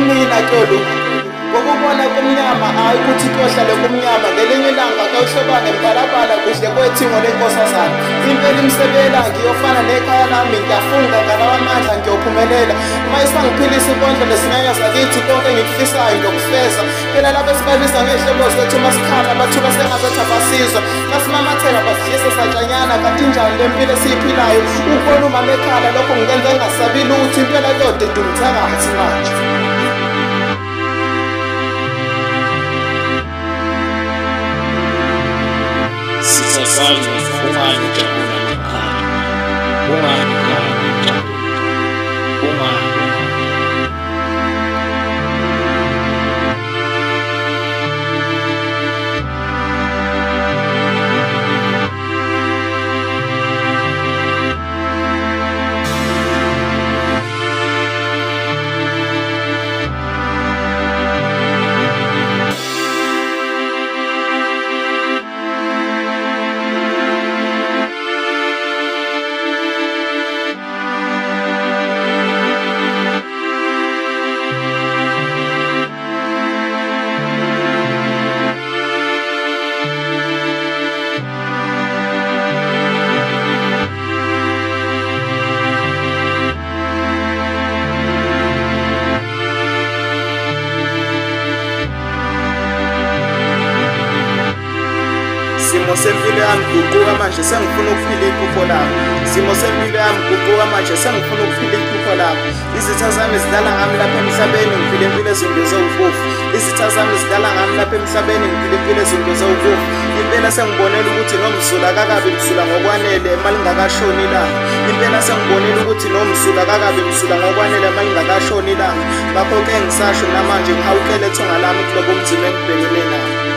Mina Kyolu, ngokubona kumnyama hayi ukuthi kuyohlale kumnyama ngelinye ilanga kawuhlobane mbalabala kuhle kwethingo lenkosazana. Impela imsebela ngiyofana nekhaya lami ngiyafunga ngalawa amandla ngiyophumelela. Uma isangiphilisa inkondlo nesinyanya sakithi konke ngikufisayo ngiyokufeza. Phela lapho esibabiza ngehlobo zethu masikhala bathuka sengazathi abasizwa. Masimamatheka basidlisa satshanyana kanti njani le mpilo esiyiphilayo. Ukubona umama ekhala lokho ngingenza ngingasabi lutho impela yodwa idumthakathi manje. Sisafani ungani ujabula makhaya, ungani khaya ujabula, ungani. Simo sempilo yami guquka manje sengifuna ukuphila iphupho lami. Simo sempilo yami guquka manje sengifuna ukuphila iphupho lami. Izitha zami zidlala ngami lapha emhlabeni ngiphila impilo ezungeze uvufu. Izitha zami zidlala ngami lapha emhlabeni ngiphila impilo ezungeze uvufu. Impela sengibonela ukuthi nomsula kakabi msula ngokwanele malingakashoni ilanga. Impela sengibonela ukuthi nomsula kakabi msula ngokwanele malingakashoni ilanga. Ngakho ke ngisasho namanje ngihawukele ithonga lami kulobo mzimba engibhekene nawo.